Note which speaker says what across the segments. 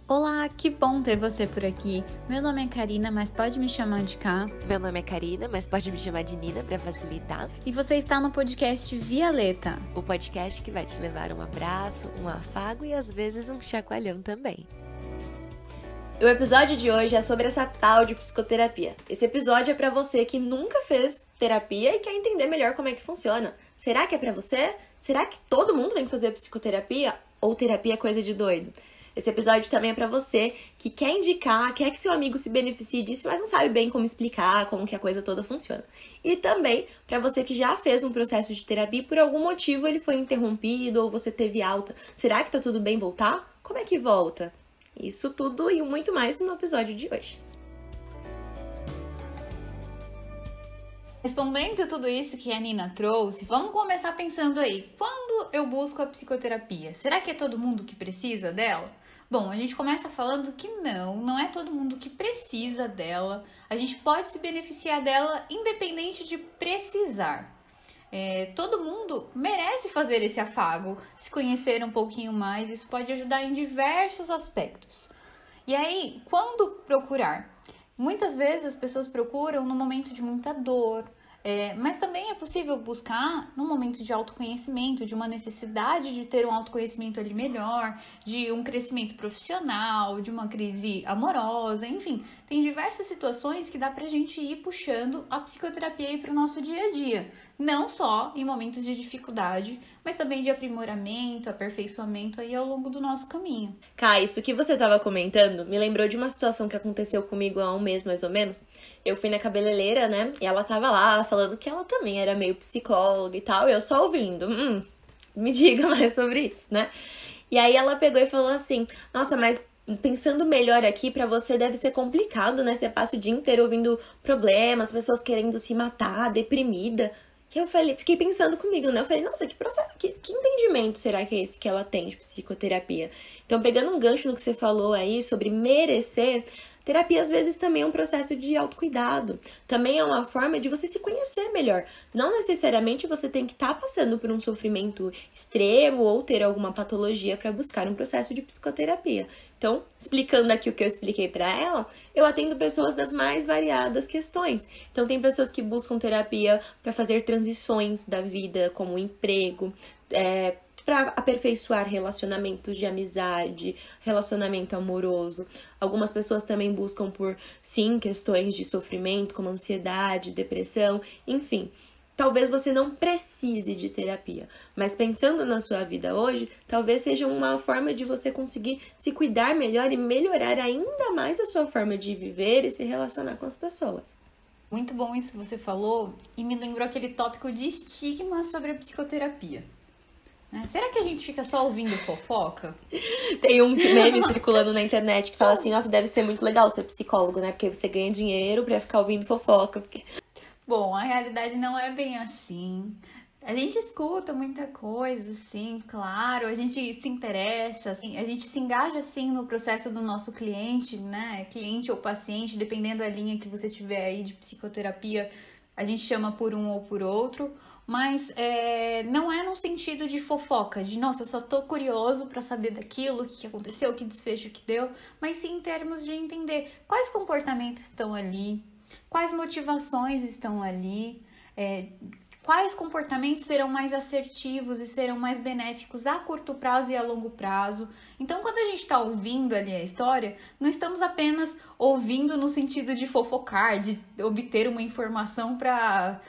Speaker 1: Olá, que bom ter você por aqui. Meu nome é Karina, mas pode me chamar de Ká.
Speaker 2: Meu nome é Karina, mas pode me chamar de Nina para facilitar.
Speaker 1: E você está no podcast Violeta,
Speaker 2: O podcast que vai te levar um abraço, um afago e às vezes um chacoalhão também.
Speaker 3: O episódio de hoje é sobre essa tal de psicoterapia. Esse episódio é pra você que nunca fez terapia e quer entender melhor como é que funciona. Será que é pra você? Será que todo mundo tem que fazer psicoterapia? Ou terapia é coisa de doido? Esse episódio também é pra você que quer indicar, quer que seu amigo se beneficie disso, mas não sabe bem como explicar, como que a coisa toda funciona. E também pra você que já fez um processo de terapia e por algum motivo ele foi interrompido ou você teve alta. Será que tá tudo bem voltar? Como é que volta? Isso tudo e muito mais no episódio de hoje.
Speaker 1: Respondendo tudo isso que a Nina trouxe, vamos começar pensando aí. Quando eu busco a psicoterapia, será que é todo mundo que precisa dela? Bom, a gente começa falando que não é todo mundo que precisa dela. A gente pode se beneficiar dela independente de precisar. Todo mundo merece fazer esse afago, se conhecer um pouquinho mais, isso pode ajudar em diversos aspectos. E aí, quando procurar? Muitas vezes as pessoas procuram no momento de muita dor, mas também é possível buscar no momento de autoconhecimento, de uma necessidade de ter um autoconhecimento ali melhor, de um crescimento profissional, de uma crise amorosa, enfim. Tem diversas situações que dá pra gente ir puxando a psicoterapia aí pro nosso dia a dia. Não só em momentos de dificuldade, mas também de aprimoramento, aperfeiçoamento aí ao longo do nosso caminho.
Speaker 3: Cá, isso que você tava comentando me lembrou de uma situação que aconteceu comigo há um mês, mais ou menos. Eu fui na cabeleireira, né? E ela tava lá falando que ela também era meio psicóloga e tal. E eu só ouvindo. Me diga mais sobre isso, né? E aí ela pegou e falou assim: nossa, mas pensando melhor aqui, pra você deve ser complicado, né? Você passa o dia inteiro ouvindo problemas, pessoas querendo se matar, deprimida. E eu falei, fiquei pensando comigo, né? Eu falei, nossa, que processo, que entendimento será que é esse que ela tem de psicoterapia? Então, pegando um gancho no que você falou aí sobre merecer, terapia às vezes também é um processo de autocuidado. Também é uma forma de você se conhecer melhor. Não necessariamente você tem que estar passando por um sofrimento extremo ou ter alguma patologia para buscar um processo de psicoterapia. Então, explicando aqui o que eu expliquei para ela, eu atendo pessoas das mais variadas questões. Então, tem pessoas que buscam terapia para fazer transições da vida, como emprego, para aperfeiçoar relacionamentos de amizade, relacionamento amoroso. Algumas pessoas também buscam por, sim, questões de sofrimento, como ansiedade, depressão, enfim. Talvez você não precise de terapia, mas pensando na sua vida hoje, talvez seja uma forma de você conseguir se cuidar melhor e melhorar ainda mais a sua forma de viver e se relacionar com as pessoas.
Speaker 1: Muito bom isso que você falou e me lembrou aquele tópico de estigma sobre a psicoterapia. Será que a gente fica só ouvindo fofoca?
Speaker 3: Tem um meme circulando na internet que fala assim, nossa, deve ser muito legal ser psicólogo, né? Porque você ganha dinheiro pra ficar ouvindo fofoca.
Speaker 1: Bom, a realidade não é bem assim. A gente escuta muita coisa, assim, claro, a gente se interessa, assim, a gente se engaja, assim, no processo do nosso cliente, né? Cliente ou paciente, dependendo da linha que você tiver aí de psicoterapia, a gente chama por um ou por outro. Mas não é no sentido de fofoca, de nossa, eu só tô curioso pra saber daquilo, o que aconteceu, que desfecho que deu, mas sim em termos de entender quais comportamentos estão ali, quais motivações estão ali, quais comportamentos serão mais assertivos e serão mais benéficos a curto prazo e a longo prazo. Então, quando a gente está ouvindo ali a história, não estamos apenas ouvindo no sentido de fofocar, de obter uma informação para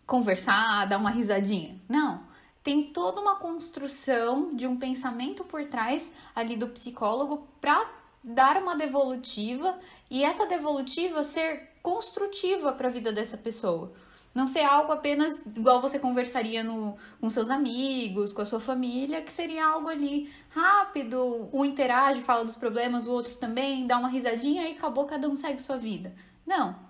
Speaker 1: conversar, dar uma risadinha. Não. Tem toda uma construção de um pensamento por trás ali do psicólogo para dar uma devolutiva e essa devolutiva ser construtiva para a vida dessa pessoa. Não ser algo apenas igual você conversaria com seus amigos, com a sua família, que seria algo ali rápido, um interage, fala dos problemas, o outro também, dá uma risadinha e acabou, cada um segue sua vida. Não.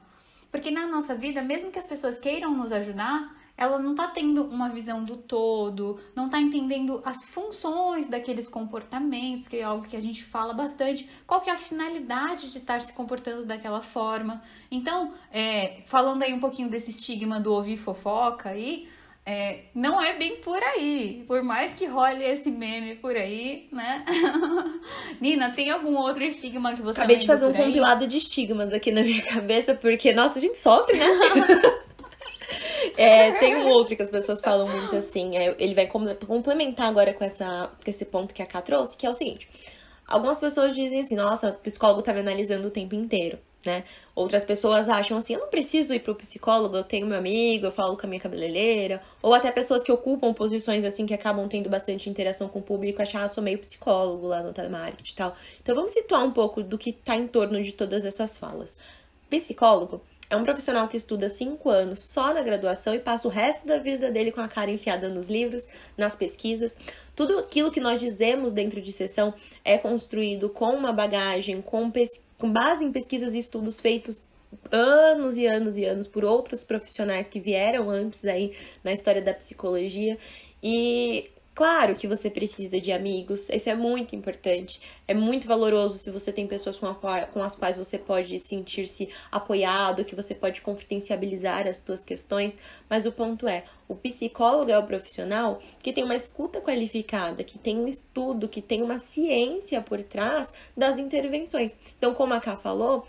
Speaker 1: Porque na nossa vida, mesmo que as pessoas queiram nos ajudar, ela não tá tendo uma visão do todo, não tá entendendo as funções daqueles comportamentos, que é algo que a gente fala bastante, qual que é a finalidade de estar se comportando daquela forma. Então, falando aí um pouquinho desse estigma do ouvir fofoca aí, não é bem por aí. Por mais que role esse meme por aí, né? Nina, tem algum outro estigma que você
Speaker 3: Acabei de fazer um
Speaker 1: lembra por aí?
Speaker 3: compilado de estigmas aqui na minha cabeça, porque, nossa, a gente sofre, né? Tem um outro que as pessoas falam muito assim, ele vai complementar agora com esse ponto que a Ká trouxe, que é o seguinte. Algumas pessoas dizem assim, nossa, o psicólogo tá me analisando o tempo inteiro, né? Outras pessoas acham assim, eu não preciso ir pro psicólogo, eu tenho meu amigo, eu falo com a minha cabeleireira. Ou até pessoas que ocupam posições assim, que acabam tendo bastante interação com o público, achar, eu sou meio psicólogo lá no telemarketing e tal. Então vamos situar um pouco do que tá em torno de todas essas falas. Psicólogo é um profissional que estuda 5 anos só na graduação e passa o resto da vida dele com a cara enfiada nos livros, nas pesquisas. Tudo aquilo que nós dizemos dentro de sessão é construído com uma bagagem, com base em pesquisas e estudos feitos anos e anos e anos por outros profissionais que vieram antes aí na história da psicologia. E claro que você precisa de amigos, isso é muito importante, é muito valoroso se você tem pessoas com as quais você pode sentir-se apoiado, que você pode confidencializar as suas questões, mas o ponto é, o psicólogo é o profissional que tem uma escuta qualificada, que tem um estudo, que tem uma ciência por trás das intervenções. Então, como a Ká falou,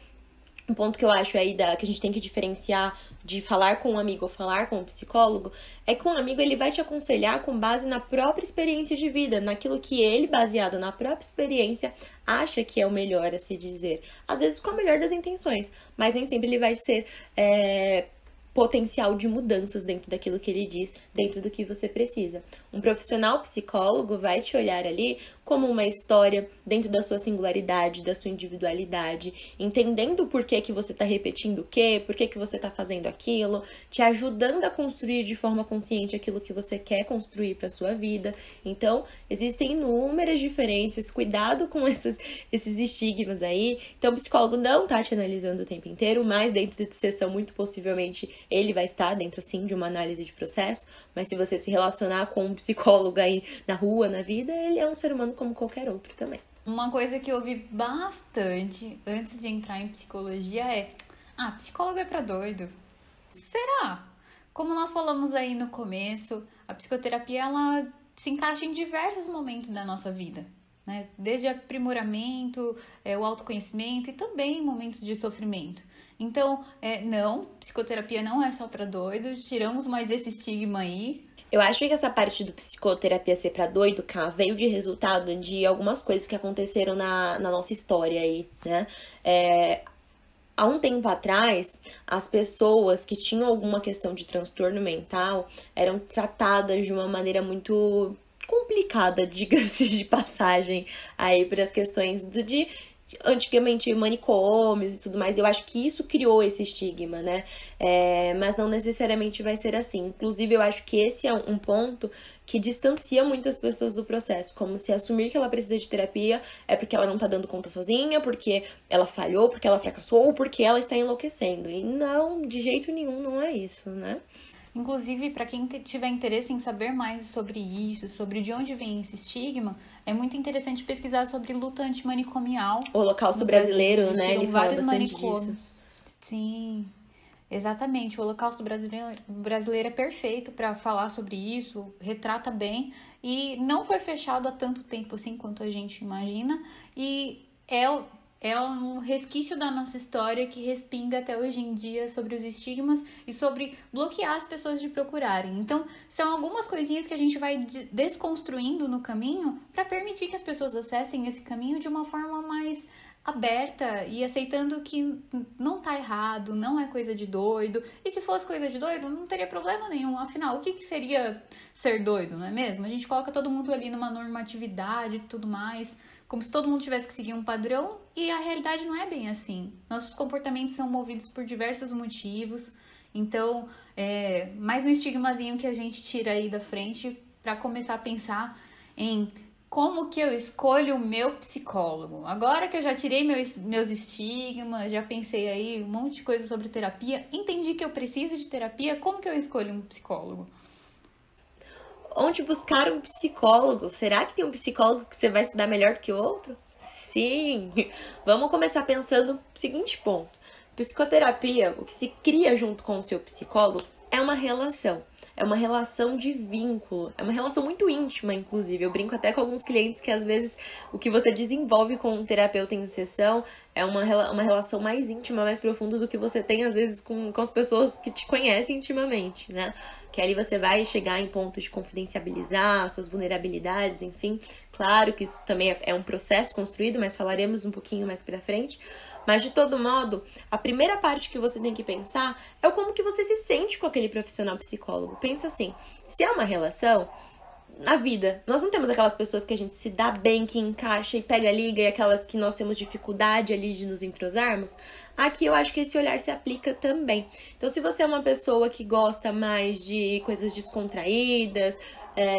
Speaker 3: um ponto que eu acho aí que a gente tem que diferenciar de falar com um amigo ou falar com um psicólogo é que um amigo ele vai te aconselhar com base na própria experiência de vida, naquilo que ele, baseado na própria experiência, acha que é o melhor a se dizer. Às vezes com a melhor das intenções, mas nem sempre ele vai ser potencial de mudanças dentro daquilo que ele diz, dentro do que você precisa. Um profissional psicólogo vai te olhar ali como uma história dentro da sua singularidade, da sua individualidade, entendendo o porquê que você está repetindo o quê, por que você está fazendo aquilo, te ajudando a construir de forma consciente aquilo que você quer construir para sua vida. Então, existem inúmeras diferenças, cuidado com esses estigmas aí. Então, o psicólogo não está te analisando o tempo inteiro, mas dentro de sessão, muito possivelmente, ele vai estar dentro, sim, de uma análise de processo, mas se você se relacionar com um psicólogo aí na rua, na vida, ele é um ser humano como qualquer outro também.
Speaker 1: Uma coisa que eu ouvi bastante antes de entrar em psicologia é: psicólogo é pra doido. Será? Como nós falamos aí no começo, a psicoterapia ela se encaixa em diversos momentos da nossa vida, né? Desde aprimoramento, o autoconhecimento e também momentos de sofrimento. Então, não, psicoterapia não é só pra doido, tiramos mais esse estigma aí.
Speaker 3: Eu acho que essa parte do psicoterapia ser pra doido, Ká, veio de resultado de algumas coisas que aconteceram na nossa história aí, né? Há um tempo atrás, as pessoas que tinham alguma questão de transtorno mental eram tratadas de uma maneira muito complicada, diga-se de passagem, aí para as questões de antigamente manicômios e tudo mais. Eu acho que isso criou esse estigma, né? Mas não necessariamente vai ser assim. Inclusive, eu acho que esse é um ponto que distancia muitas pessoas do processo, como se assumir que ela precisa de terapia é porque ela não tá dando conta sozinha, porque ela falhou, porque ela fracassou ou porque ela está enlouquecendo. E não, de jeito nenhum, não é isso, né?
Speaker 1: Inclusive, para quem tiver interesse em saber mais sobre isso, sobre de onde vem esse estigma, é muito interessante pesquisar sobre luta antimanicomial.
Speaker 3: O Holocausto brasileiro, né? Ele fala
Speaker 1: vários
Speaker 3: bastante
Speaker 1: manicômios.
Speaker 3: disso.
Speaker 1: Sim, exatamente. O Holocausto brasileiro é perfeito para falar sobre isso, retrata bem e não foi fechado há tanto tempo assim quanto a gente imagina. E é um resquício da nossa história que respinga até hoje em dia sobre os estigmas e sobre bloquear as pessoas de procurarem. Então, são algumas coisinhas que a gente vai desconstruindo no caminho para permitir que as pessoas acessem esse caminho de uma forma mais aberta e aceitando que não tá errado, não é coisa de doido. E se fosse coisa de doido, não teria problema nenhum. Afinal, o que seria ser doido, não é mesmo? A gente coloca todo mundo ali numa normatividade e tudo mais, como se todo mundo tivesse que seguir um padrão, e a realidade não é bem assim. Nossos comportamentos são movidos por diversos motivos. Então, mais um estigmazinho que a gente tira aí da frente para começar a pensar em como que eu escolho o meu psicólogo. Agora que eu já tirei meus estigmas, já pensei aí um monte de coisa sobre terapia, entendi que eu preciso de terapia, como que eu escolho um psicólogo?
Speaker 3: Onde buscar um psicólogo? Será que tem um psicólogo que você vai se dar melhor que o outro? Sim! Vamos começar pensando no seguinte ponto. Psicoterapia, o que se cria junto com o seu psicólogo é uma relação. é uma relação de vínculo, é uma relação muito íntima, inclusive. Eu brinco até com alguns clientes que às vezes o que você desenvolve com um terapeuta em sessão é uma relação mais íntima, mais profunda do que você tem às vezes com as pessoas que te conhecem intimamente, né? Que ali você vai chegar em pontos de confidencializar suas vulnerabilidades, enfim. Claro que isso também é um processo construído, mas falaremos um pouquinho mais pra frente. Mas, de todo modo, a primeira parte que você tem que pensar é o como que você se sente com aquele profissional psicólogo. Pensa assim, se é uma relação, na vida, nós não temos aquelas pessoas que a gente se dá bem, que encaixa e pega, liga, e aquelas que nós temos dificuldade ali de nos entrosarmos. Aqui eu acho que esse olhar se aplica também. Então, se você é uma pessoa que gosta mais de coisas descontraídas,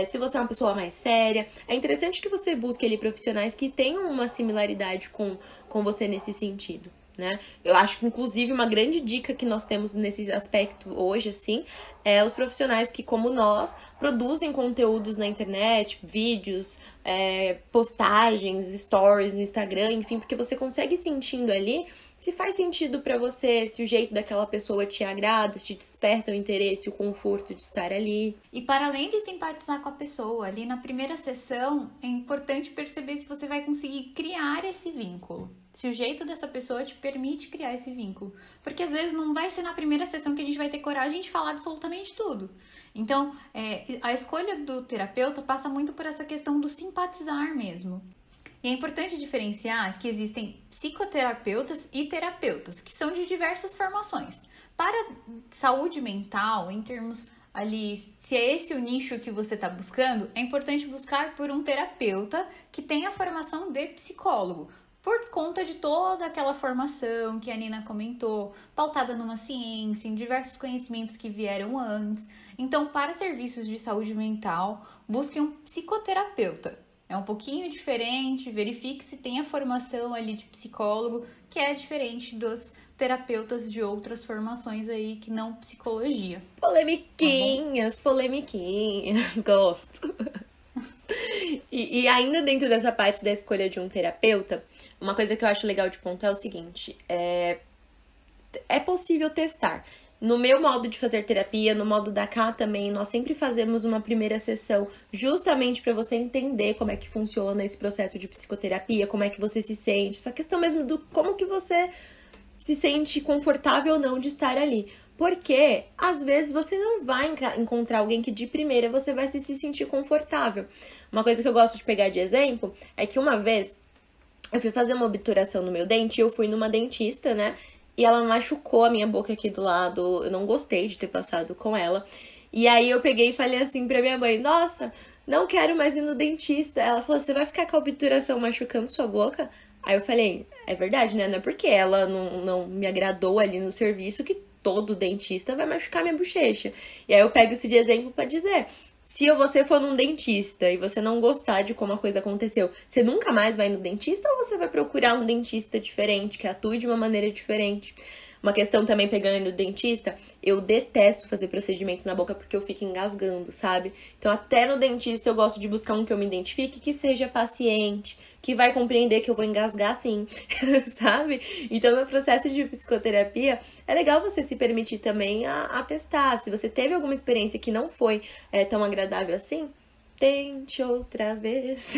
Speaker 3: se você é uma pessoa mais séria, é interessante que você busque ali profissionais que tenham uma similaridade com você nesse sentido, né? Eu acho que, inclusive, uma grande dica que nós temos nesse aspecto hoje, assim, é os profissionais que, como nós, produzem conteúdos na internet, vídeos, postagens, stories no Instagram, enfim, porque você consegue ir sentindo ali se faz sentido pra você, se o jeito daquela pessoa te agrada, se te desperta o interesse, o conforto de estar ali.
Speaker 1: E para além de simpatizar com a pessoa, ali na primeira sessão, é importante perceber se você vai conseguir criar esse vínculo. Se o jeito dessa pessoa te permite criar esse vínculo. Porque às vezes não vai ser na primeira sessão que a gente vai ter coragem de falar absolutamente tudo. Então, a escolha do terapeuta passa muito por essa questão do simpatizar mesmo. E é importante diferenciar que existem psicoterapeutas e terapeutas, que são de diversas formações. Para saúde mental, em termos ali, se é esse o nicho que você está buscando, é importante buscar por um terapeuta que tenha formação de psicólogo, por conta de toda aquela formação que a Nina comentou, pautada numa ciência, em diversos conhecimentos que vieram antes. Então, para serviços de saúde mental, busque um psicoterapeuta. É um pouquinho diferente, verifique se tem a formação ali de psicólogo, que é diferente dos terapeutas de outras formações aí que não psicologia.
Speaker 3: Polemiquinhas, gosto. E ainda dentro dessa parte da escolha de um terapeuta, uma coisa que eu acho legal de pontuar é o seguinte, é possível testar. No meu modo de fazer terapia, no modo da Cá também, nós sempre fazemos uma primeira sessão justamente para você entender como é que funciona esse processo de psicoterapia, como é que você se sente, essa questão mesmo do como que você se sente confortável ou não de estar ali. Porque, às vezes, você não vai encontrar alguém que de primeira você vai se sentir confortável. Uma coisa que eu gosto de pegar de exemplo é que uma vez eu fui fazer uma obturação no meu dente e eu fui numa dentista, né? E ela machucou a minha boca aqui do lado, eu não gostei de ter passado com ela. E aí eu peguei e falei assim pra minha mãe, nossa, não quero mais ir no dentista. Ela falou, você vai ficar com a obturação machucando sua boca? Aí eu falei, é verdade, né? Não é porque ela não me agradou ali no serviço que todo dentista vai machucar minha bochecha. E aí eu pego isso de exemplo pra dizer, se você for num dentista e você não gostar de como a coisa aconteceu, você nunca mais vai no dentista ou você vai procurar um dentista diferente, que atue de uma maneira diferente? Uma questão também pegando no dentista, eu detesto fazer procedimentos na boca porque eu fico engasgando, sabe? Então até no dentista eu gosto de buscar um que eu me identifique, que seja paciente, que vai compreender que eu vou engasgar sim, sabe? Então no processo de psicoterapia é legal você se permitir também a testar. Se você teve alguma experiência que não foi tão agradável assim, tente outra vez.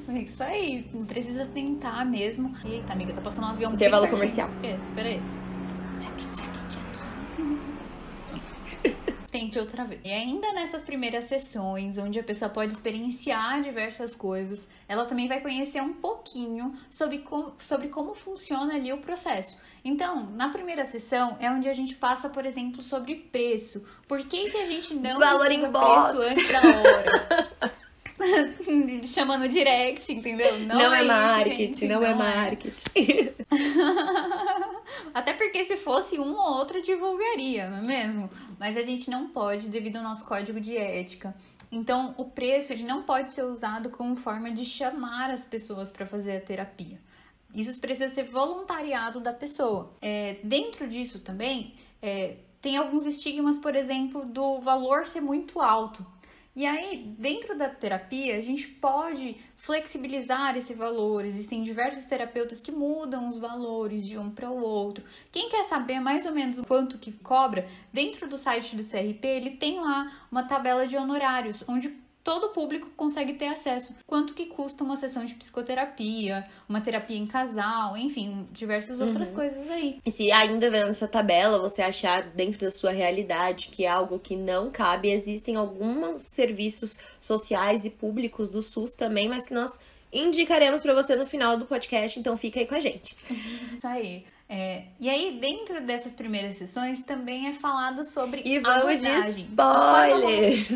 Speaker 1: É isso aí, precisa tentar mesmo. Eita, amiga, tá passando um avião.
Speaker 3: Intervalo comercial.
Speaker 1: Esquece, peraí. Tente outra vez. E ainda nessas primeiras sessões, onde a pessoa pode experienciar diversas coisas, ela também vai conhecer um pouquinho sobre como funciona ali o processo. Então, na primeira sessão é onde a gente passa, por exemplo, sobre preço. Por que a gente não divulga preço antes da hora? Chama no direct, entendeu?
Speaker 3: Não é marketing, gente, não é marketing.
Speaker 1: Até porque se fosse um ou outro divulgaria, não é mesmo? Mas a gente não pode devido ao nosso código de ética. Então, o preço ele não pode ser usado como forma de chamar as pessoas para fazer a terapia. Isso precisa ser voluntariado da pessoa. Dentro disso também, tem alguns estigmas, por exemplo, do valor ser muito alto. E aí, dentro da terapia, a gente pode flexibilizar esse valor. Existem diversos terapeutas que mudam os valores de um para o outro. Quem quer saber mais ou menos o quanto que cobra, dentro do site do CRP, ele tem lá uma tabela de honorários, onde todo público consegue ter acesso. Quanto que custa uma sessão de psicoterapia, uma terapia em casal, enfim, diversas outras coisas aí.
Speaker 3: E se ainda vendo essa tabela, você achar dentro da sua realidade que é algo que não cabe, existem alguns serviços sociais e públicos do SUS também, mas que nós indicaremos para você no final do podcast, então fica aí com a gente.
Speaker 1: Isso aí. E aí, dentro dessas primeiras sessões, também é falado sobre
Speaker 3: e vamos
Speaker 1: abordagem.
Speaker 3: De spoilers!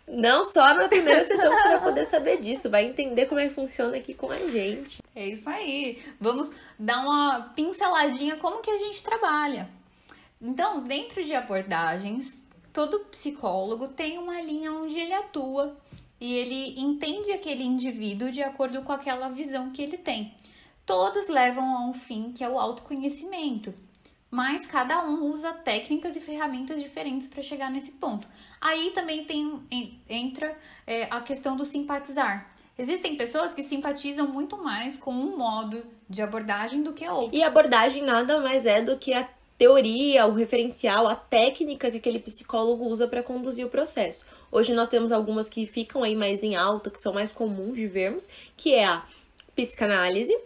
Speaker 3: Não só na primeira sessão que você vai poder saber disso, vai entender como é que funciona aqui com a gente.
Speaker 1: É isso aí. Vamos dar uma pinceladinha como que a gente trabalha. Então, dentro de abordagens, todo psicólogo tem uma linha onde ele atua e ele entende aquele indivíduo de acordo com aquela visão que ele tem. Todos levam a um fim que é o autoconhecimento. Mas cada um usa técnicas e ferramentas diferentes para chegar nesse ponto. Aí também entra a questão do simpatizar. Existem pessoas que simpatizam muito mais com um modo de abordagem do que a outra.
Speaker 3: E a abordagem nada mais é do que a teoria, o referencial, a técnica que aquele psicólogo usa para conduzir o processo. Hoje nós temos algumas que ficam aí mais em alta, que são mais comuns de vermos, que é a psicanálise,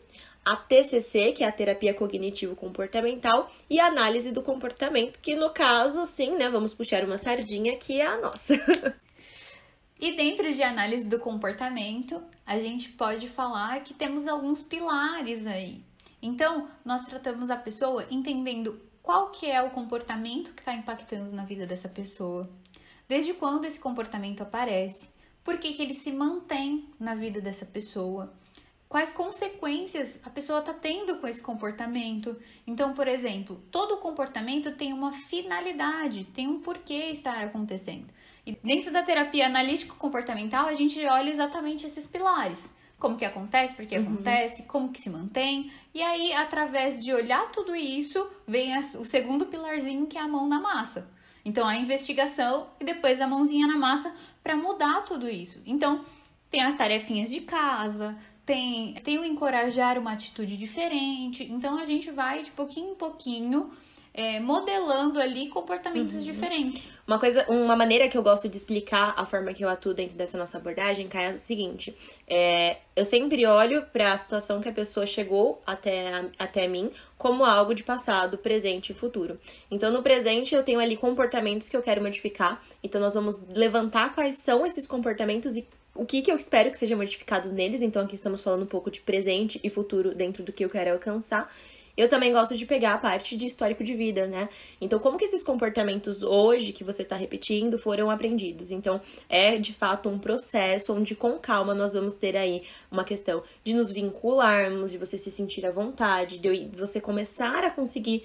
Speaker 3: a TCC, que é a terapia cognitivo-comportamental, e a análise do comportamento, que no caso, sim, né, vamos puxar uma sardinha, que é a nossa.
Speaker 1: E dentro de análise do comportamento, a gente pode falar que temos alguns pilares aí. Então, nós tratamos a pessoa entendendo qual que é o comportamento que está impactando na vida dessa pessoa, desde quando esse comportamento aparece, por que que ele se mantém na vida dessa pessoa, quais consequências a pessoa está tendo com esse comportamento. Então, por exemplo, todo comportamento tem uma finalidade, tem um porquê estar acontecendo. E dentro da terapia analítico-comportamental, a gente olha exatamente esses pilares. Como que acontece, por que acontece, como que se mantém. E aí, através de olhar tudo isso, vem o segundo pilarzinho, que é a mão na massa. Então, a investigação e depois a mãozinha na massa para mudar tudo isso. Então, tem as tarefinhas de casa, tem o encorajar uma atitude diferente. Então, a gente vai de pouquinho em pouquinho modelando ali comportamentos diferentes.
Speaker 3: Uma maneira que eu gosto de explicar a forma que eu atuo dentro dessa nossa abordagem, Kai, é o seguinte. Eu sempre olho para a situação que a pessoa chegou até mim como algo de passado, presente e futuro. Então, no presente, eu tenho ali comportamentos que eu quero modificar. Então, nós vamos levantar quais são esses comportamentos e o que eu espero que seja modificado neles. Então, aqui estamos falando um pouco de presente e futuro dentro do que eu quero alcançar. Eu também gosto de pegar a parte de histórico de vida, né? Então, como que esses comportamentos hoje que você tá repetindo foram aprendidos? Então, é de fato um processo onde com calma nós vamos ter aí uma questão de nos vincularmos, de você se sentir à vontade, de você começar a conseguir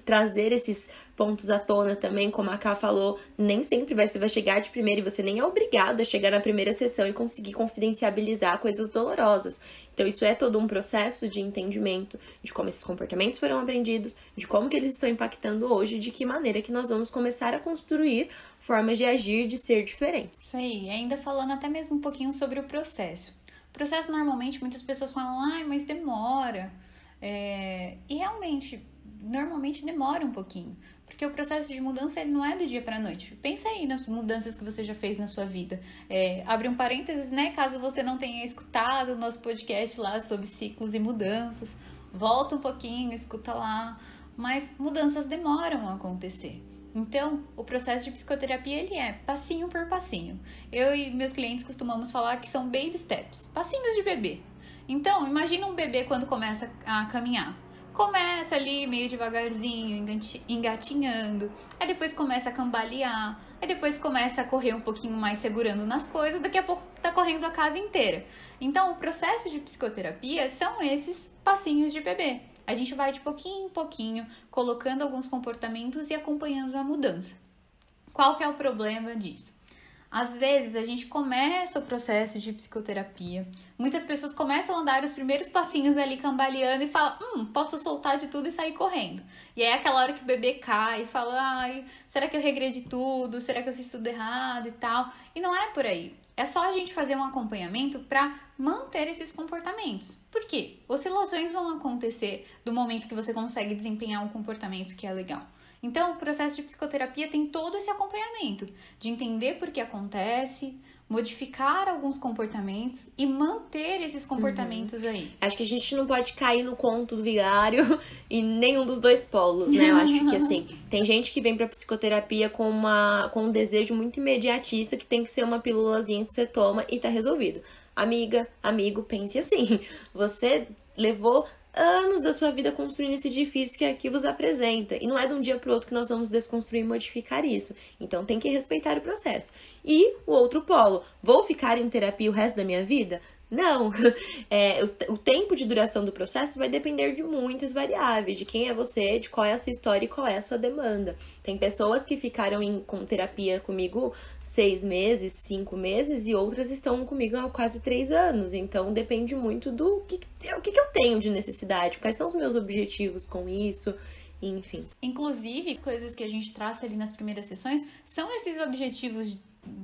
Speaker 3: trazer esses pontos à tona também, como a Ká falou, nem sempre você vai chegar de primeira e você nem é obrigado a chegar na primeira sessão e conseguir confidenciabilizar coisas dolorosas. Então, isso é todo um processo de entendimento de como esses comportamentos foram aprendidos, de como que eles estão impactando hoje, de que maneira que nós vamos começar a construir formas de agir, de ser diferente.
Speaker 1: Isso aí, ainda falando até mesmo um pouquinho sobre o processo. O processo, normalmente, muitas pessoas falam, mas demora. E realmente, normalmente demora um pouquinho. Porque o processo de mudança ele não é do dia para a noite. Pensa aí nas mudanças que você já fez na sua vida. Abre um parênteses, né? Caso você não tenha escutado o nosso podcast lá sobre ciclos e mudanças. Volta um pouquinho, escuta lá. Mas mudanças demoram a acontecer. Então, o processo de psicoterapia ele é passinho por passinho. Eu e meus clientes costumamos falar que são baby steps, passinhos de bebê. Então, imagina um bebê quando começa a caminhar. Começa ali meio devagarzinho, engatinhando, aí depois começa a cambalear, aí depois começa a correr um pouquinho mais segurando nas coisas, daqui a pouco tá correndo a casa inteira. Então, o processo de psicoterapia são esses passinhos de bebê. A gente vai de pouquinho em pouquinho, colocando alguns comportamentos e acompanhando a mudança. Qual que é o problema disso? Às vezes a gente começa o processo de psicoterapia, muitas pessoas começam a dar os primeiros passinhos ali cambaleando e falam, posso soltar de tudo e sair correndo. E aí é aquela hora que o bebê cai e fala, ai, será que eu regredi tudo? Será que eu fiz tudo errado e tal? E não é por aí. É só a gente fazer um acompanhamento para manter esses comportamentos. Por quê? Oscilações vão acontecer do momento que você consegue desempenhar um comportamento que é legal. Então, o processo de psicoterapia tem todo esse acompanhamento de entender por que acontece, modificar alguns comportamentos e manter esses comportamentos aí.
Speaker 3: Acho que a gente não pode cair no conto do vigário e nenhum dos dois polos, né? Eu acho que, assim, tem gente que vem pra psicoterapia com um desejo muito imediatista que tem que ser uma pílulazinha que você toma e tá resolvido. Amiga, amigo, pense assim. Você levou anos da sua vida construindo esse edifício que aqui vos apresenta. E não é de um dia pro outro que nós vamos desconstruir e modificar isso. Então tem que respeitar o processo. E o outro polo, vou ficar em terapia o resto da minha vida? Não. O tempo de duração do processo vai depender de muitas variáveis, de quem é você, de qual é a sua história e qual é a sua demanda. Tem pessoas que ficaram com terapia comigo 6 meses, 5 meses, e outras estão comigo há quase 3 anos. Então depende muito do que eu tenho de necessidade, quais são os meus objetivos com isso, enfim.
Speaker 1: Inclusive, as coisas que a gente traça ali nas primeiras sessões são esses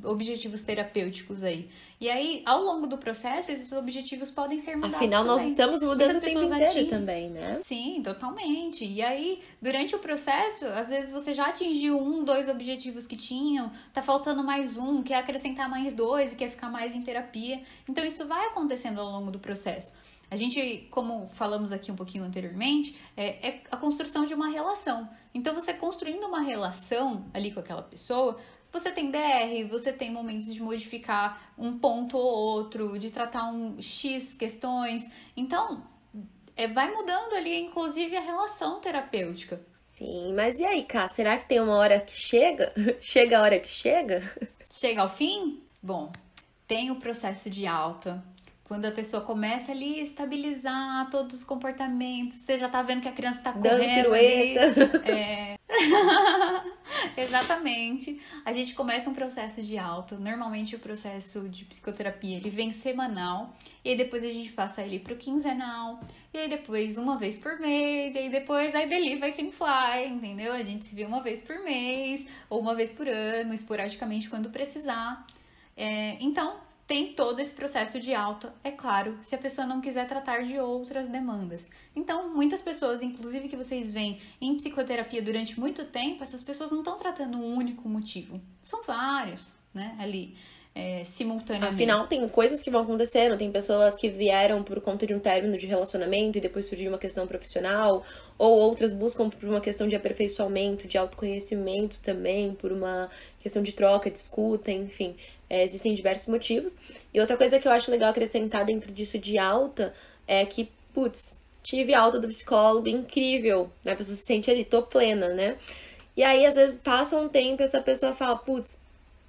Speaker 1: objetivos terapêuticos aí. E aí, ao longo do processo, esses objetivos podem ser mudados.
Speaker 3: Afinal, nós
Speaker 1: também.
Speaker 3: estamos mudando o tempo inteiro
Speaker 1: atingem
Speaker 3: também, né?
Speaker 1: Sim, totalmente. E aí, durante o processo, às vezes você já atingiu 1, 2 objetivos que tinham, tá faltando mais um, quer acrescentar mais 2 e quer ficar mais em terapia. Então, isso vai acontecendo ao longo do processo. A gente, como falamos aqui um pouquinho anteriormente, é a construção de uma relação. Então, você construindo uma relação ali com aquela pessoa, você tem DR, você tem momentos de modificar um ponto ou outro, de tratar um X questões. Então, vai mudando ali, inclusive, a relação terapêutica.
Speaker 3: Sim, mas e aí, Ká? Será que tem uma hora que chega? Chega a hora que chega?
Speaker 1: Chega ao fim? Bom, tem o processo de alta. Quando a pessoa começa ali a estabilizar todos os comportamentos, você já tá vendo que a criança tá correndo ali. Exatamente. A gente começa um processo de alta. Normalmente o processo de psicoterapia ele vem semanal. E aí depois a gente passa ele pro quinzenal. E aí depois uma vez por mês. E aí depois I believe I can fly, entendeu? A gente se vê uma vez por mês ou uma vez por ano, esporadicamente quando precisar. Então, tem todo esse processo de alta, é claro, se a pessoa não quiser tratar de outras demandas. Então, muitas pessoas, inclusive que vocês veem em psicoterapia durante muito tempo, essas pessoas não estão tratando um único motivo. São vários, né, ali, simultaneamente.
Speaker 3: Afinal, tem coisas que vão acontecendo, tem pessoas que vieram por conta de um término de relacionamento e depois surgiu uma questão profissional, ou outras buscam por uma questão de aperfeiçoamento, de autoconhecimento também, por uma questão de troca, de escuta, enfim. Existem diversos motivos. E outra coisa que eu acho legal acrescentar dentro disso de alta é que, tive alta do psicólogo, incrível, né? A pessoa se sente ali, tô plena, né? E aí, às vezes, passa um tempo e essa pessoa fala,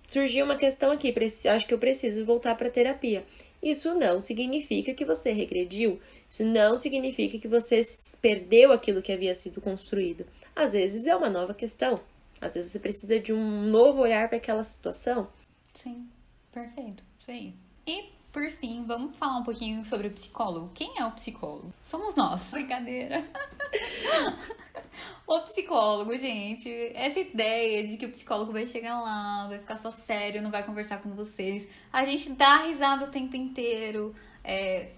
Speaker 3: surgiu uma questão aqui, acho que eu preciso voltar pra terapia. Isso não significa que você regrediu, isso não significa que você perdeu aquilo que havia sido construído. Às vezes é uma nova questão, às vezes você precisa de um novo olhar para aquela situação.
Speaker 1: Sim, perfeito, isso aí. E, por fim, vamos falar um pouquinho sobre o psicólogo. Quem é o psicólogo? Somos nós. Brincadeira. O psicólogo, gente, essa ideia de que o psicólogo vai chegar lá, vai ficar só sério, não vai conversar com vocês. A gente dá risada o tempo inteiro.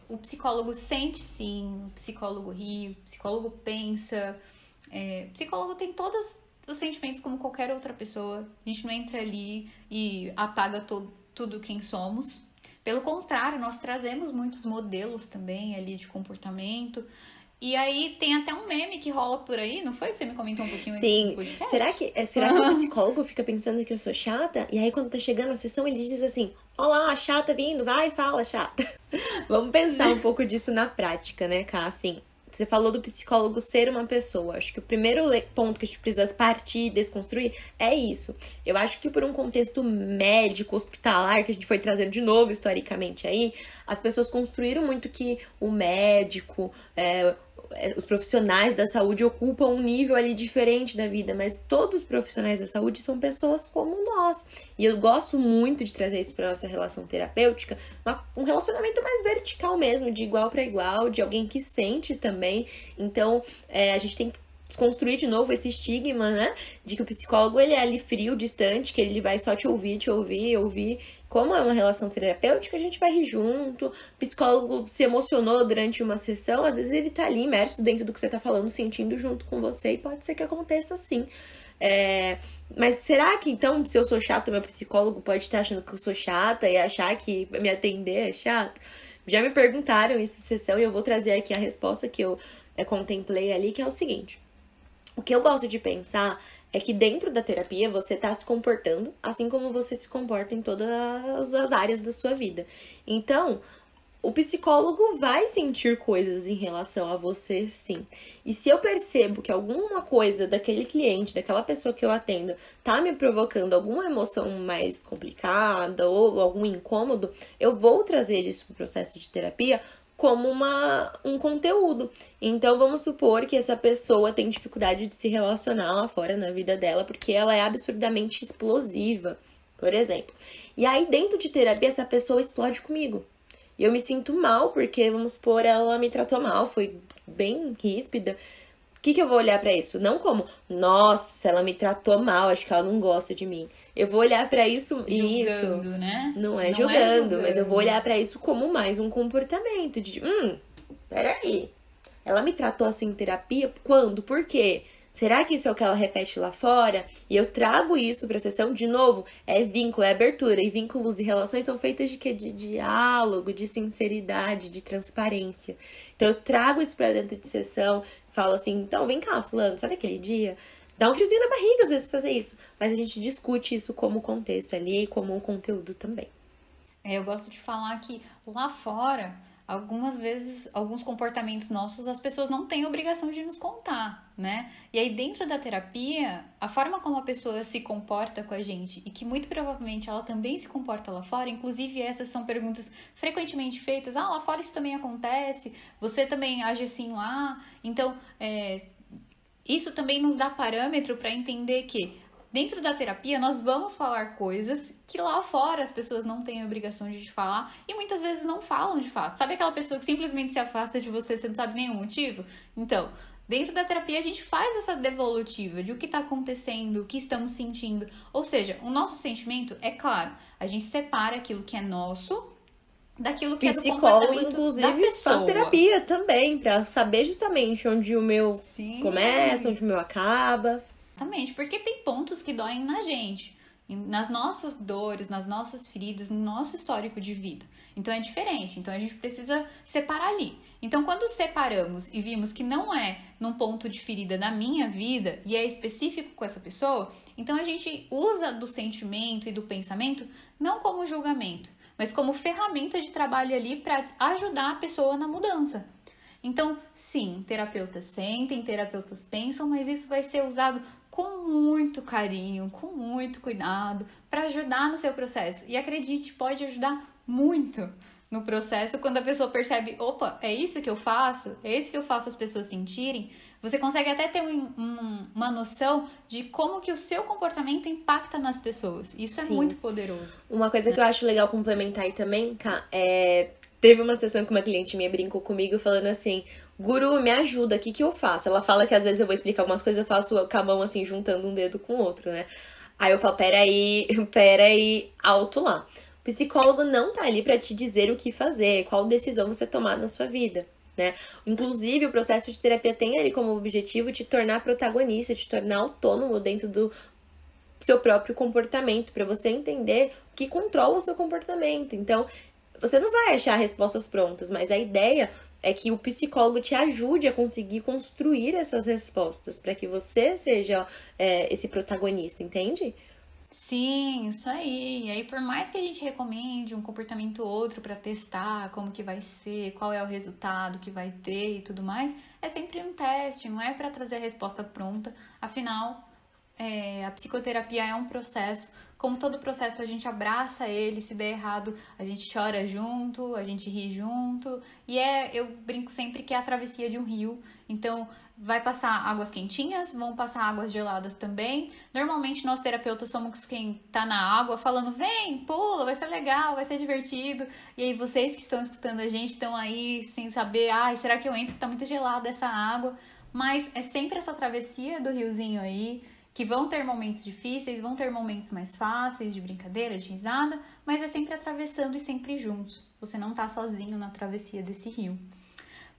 Speaker 1: O psicólogo sente sim, o psicólogo ri, o psicólogo pensa. O psicólogo tem todos os sentimentos como qualquer outra pessoa. A gente não entra ali e apaga tudo quem somos. Pelo contrário, nós trazemos muitos modelos também ali de comportamento. E aí tem até um meme que rola por aí, não foi que você me comentou um pouquinho antes do podcast?
Speaker 3: Será que o psicólogo fica pensando que eu sou chata? E aí quando tá chegando a sessão ele diz assim, olá, chata vindo, vai, fala, chata. Vamos pensar um pouco disso na prática, né, Ká? Assim, você falou do psicólogo ser uma pessoa. Acho que o primeiro ponto que a gente precisa partir e desconstruir é isso. Eu acho que por um contexto médico, hospitalar, que a gente foi trazendo de novo historicamente aí, as pessoas construíram muito que o médico, os profissionais da saúde ocupam um nível ali diferente da vida, mas todos os profissionais da saúde são pessoas como nós. E eu gosto muito de trazer isso para nossa relação terapêutica, um relacionamento mais vertical mesmo, de igual para igual, de alguém que sente também. Então, a gente tem que desconstruir de novo esse estigma, né? De que o psicólogo, ele é ali frio, distante, que ele vai só te ouvir. Como é uma relação terapêutica, a gente vai rir junto. O psicólogo se emocionou durante uma sessão, às vezes ele tá ali imerso dentro do que você tá falando, sentindo junto com você, e pode ser que aconteça assim. Mas será que então, se eu sou chata, meu psicólogo pode estar achando que eu sou chata e achar que me atender é chato? Já me perguntaram isso em sessão e eu vou trazer aqui a resposta que eu contemplei ali, que é o seguinte. O que eu gosto de pensar é que dentro da terapia você tá se comportando assim como você se comporta em todas as áreas da sua vida. Então, o psicólogo vai sentir coisas em relação a você, sim. E se eu percebo que alguma coisa daquele cliente, daquela pessoa que eu atendo, tá me provocando alguma emoção mais complicada ou algum incômodo, eu vou trazer isso pro processo de terapia como um conteúdo. Então, vamos supor que essa pessoa tem dificuldade de se relacionar lá fora na vida dela, porque ela é absurdamente explosiva, por exemplo. E aí, dentro de terapia, essa pessoa explode comigo. E eu me sinto mal, porque, vamos supor, ela me tratou mal, foi bem ríspida. O que eu vou olhar pra isso? Não como, nossa, ela me tratou mal, acho que ela não gosta de mim. Eu vou olhar pra isso,
Speaker 1: Julgando, né?
Speaker 3: Não é julgando, mas eu vou olhar pra isso como mais um comportamento de, peraí, ela me tratou assim em terapia? Quando? Por quê? Será que isso é o que ela repete lá fora? E eu trago isso pra sessão, de novo, é vínculo, é abertura. E vínculos e relações são feitas de quê? De diálogo, de sinceridade, de transparência. Então eu trago isso pra dentro de sessão, falo assim, então vem cá, fulano, sabe aquele dia? Dá um friozinho na barriga às vezes fazer isso. Mas a gente discute isso como contexto ali e como um conteúdo também.
Speaker 1: Eu gosto de falar que lá fora, algumas vezes, alguns comportamentos nossos, as pessoas não têm obrigação de nos contar, né? E aí, dentro da terapia, a forma como a pessoa se comporta com a gente, e que muito provavelmente ela também se comporta lá fora, inclusive essas são perguntas frequentemente feitas, lá fora isso também acontece, você também age assim lá, então, isso também nos dá parâmetro para entender que dentro da terapia, nós vamos falar coisas que lá fora as pessoas não têm a obrigação de te falar e muitas vezes não falam de fato. Sabe aquela pessoa que simplesmente se afasta de você, você não sabe nenhum motivo? Então, dentro da terapia a gente faz essa devolutiva de o que está acontecendo, o que estamos sentindo. Ou seja, o nosso sentimento, é claro, a gente separa aquilo que é nosso daquilo que é do comportamento
Speaker 3: inclusive,
Speaker 1: da pessoa.
Speaker 3: faz terapia também, pra saber justamente onde o meu
Speaker 1: Sim.
Speaker 3: começa, onde o meu acaba.
Speaker 1: Exatamente, porque tem pontos que doem na gente, nas nossas dores, nas nossas feridas, no nosso histórico de vida. Então é diferente, então a gente precisa separar ali. Então quando separamos e vimos que não é num ponto de ferida na minha vida e é específico com essa pessoa, então a gente usa do sentimento e do pensamento não como julgamento, mas como ferramenta de trabalho ali para ajudar a pessoa na mudança. Então, sim, terapeutas sentem, terapeutas pensam, mas isso vai ser usado com muito carinho, com muito cuidado, para ajudar no seu processo. E acredite, pode ajudar muito no processo quando a pessoa percebe, opa, é isso que eu faço? É isso que eu faço as pessoas sentirem? Você consegue até ter uma noção de como que o seu comportamento impacta nas pessoas. Isso é muito poderoso.
Speaker 3: Uma coisa que eu acho legal complementar aí também, Ká, teve uma sessão que uma cliente minha brincou comigo falando assim, Guru, me ajuda, o que eu faço? Ela fala que às vezes eu vou explicar algumas coisas, eu faço com a mão assim, juntando um dedo com o outro, né? Aí eu falo, peraí, alto lá. O psicólogo não tá ali pra te dizer o que fazer, qual decisão você tomar na sua vida, né? Inclusive, o processo de terapia tem ali como objetivo te tornar protagonista, te tornar autônomo dentro do seu próprio comportamento, pra você entender o que controla o seu comportamento. Então, você não vai achar respostas prontas, mas a ideia é que o psicólogo te ajude a conseguir construir essas respostas para que você seja esse protagonista, entende?
Speaker 1: Sim, isso aí. E aí, por mais que a gente recomende um comportamento ou outro para testar como que vai ser, qual é o resultado que vai ter e tudo mais, é sempre um teste, não é para trazer a resposta pronta. Afinal, a psicoterapia é um processo. Como todo processo, a gente abraça ele, se der errado, a gente chora junto, a gente ri junto. E eu brinco sempre que é a travessia de um rio. Então, vai passar águas quentinhas, vão passar águas geladas também. Normalmente, nós terapeutas somos quem tá na água falando, vem, pula, vai ser legal, vai ser divertido. E aí, vocês que estão escutando a gente estão aí sem saber, será que eu entro? Tá muito gelada essa água. Mas é sempre essa travessia do riozinho aí, que vão ter momentos difíceis, vão ter momentos mais fáceis, de brincadeira, de risada, mas é sempre atravessando e sempre juntos. Você não tá sozinho na travessia desse rio.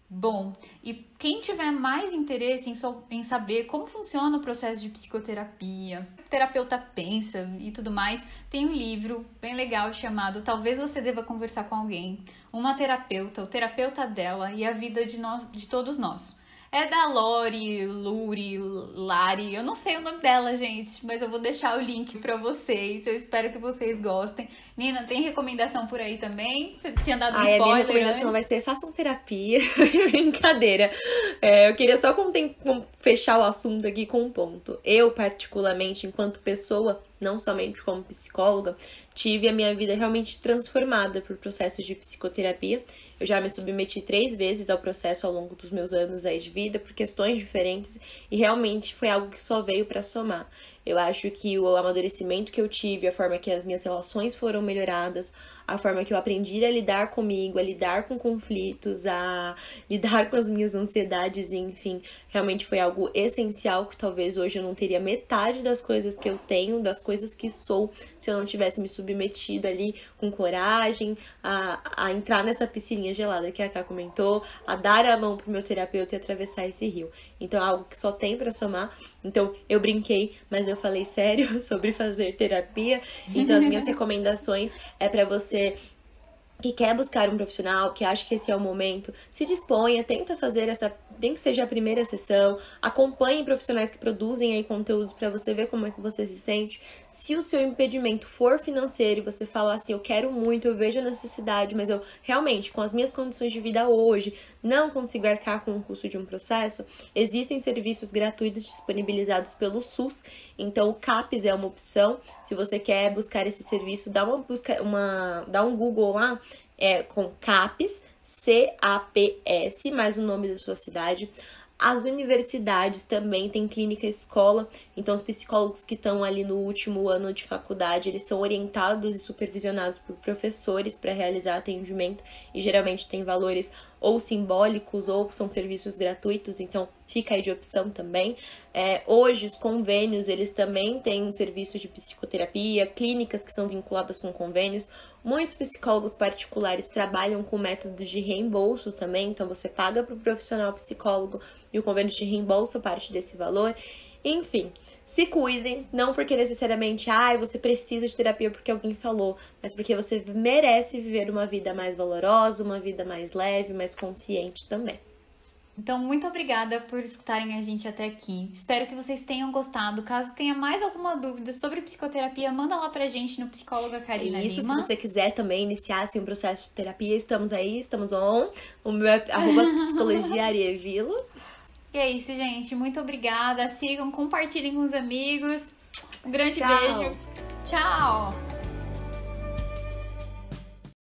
Speaker 1: Bom, e quem tiver mais interesse em saber como funciona o processo de psicoterapia, o terapeuta pensa e tudo mais, tem um livro bem legal chamado Talvez Você Deva Conversar com Alguém, uma terapeuta, o terapeuta dela e a vida de todos nós. É da Lari, eu não sei o nome dela, gente, mas eu vou deixar o link pra vocês, eu espero que vocês gostem. Nina, tem recomendação por aí também? Você tinha dado um spoiler
Speaker 3: a minha recomendação vai ser, façam terapia. Brincadeira. Eu queria só fechar o assunto aqui com um ponto. Eu, particularmente, enquanto pessoa, não somente como psicóloga, tive a minha vida realmente transformada por processos de psicoterapia. Eu já me submeti 3 vezes ao processo ao longo dos meus anos aí de vida, por questões diferentes, e realmente foi algo que só veio para somar. Eu acho que o amadurecimento que eu tive, a forma que as minhas relações foram melhoradas, a forma que eu aprendi a lidar comigo, a lidar com conflitos, a lidar com as minhas ansiedades, enfim, realmente foi algo essencial que talvez hoje eu não teria metade das coisas que eu tenho, das coisas que sou, se eu não tivesse me submetido ali com coragem, a entrar nessa piscininha gelada que a Ká comentou, a dar a mão pro meu terapeuta e atravessar esse rio. Então é algo que só tem pra somar. Então eu brinquei, mas eu falei sério sobre fazer terapia. Então as minhas recomendações é pra você que quer buscar um profissional, que acha que esse é o momento, se disponha, tenta fazer nem que seja a primeira sessão, acompanhe profissionais que produzem aí conteúdos para você ver como é que você se sente. Se o seu impedimento for financeiro e você falar assim, eu quero muito, eu vejo a necessidade, mas eu realmente, com as minhas condições de vida hoje, não consigo arcar com o custo de um processo, existem serviços gratuitos disponibilizados pelo SUS, então o CAPES é uma opção. Se você quer buscar esse serviço, dá um Google lá, com CAPES, CAPS, mais o nome da sua cidade. As universidades também têm clínica escola, então os psicólogos que estão ali no último ano de faculdade, eles são orientados e supervisionados por professores para realizar atendimento e geralmente tem valores ou simbólicos ou são serviços gratuitos, então fica aí de opção também. Hoje os convênios, eles também têm serviços de psicoterapia, clínicas que são vinculadas com convênios. Muitos psicólogos particulares trabalham com métodos de reembolso também, então você paga para o profissional psicólogo e o convênio te reembolsa parte desse valor. Enfim, se cuidem, não porque necessariamente, você precisa de terapia porque alguém falou, mas porque você merece viver uma vida mais valorosa, uma vida mais leve, mais consciente também.
Speaker 1: Então, muito obrigada por escutarem a gente até aqui. Espero que vocês tenham gostado. Caso tenha mais alguma dúvida sobre psicoterapia, manda lá pra gente no Psicóloga Karina Lima.
Speaker 3: Se você quiser também iniciar um processo de terapia, estamos aí, estamos on. O meu é @psicologiaarievilo.
Speaker 1: E é isso, gente. Muito obrigada. Sigam, compartilhem com os amigos. Um grande beijo. Tchau!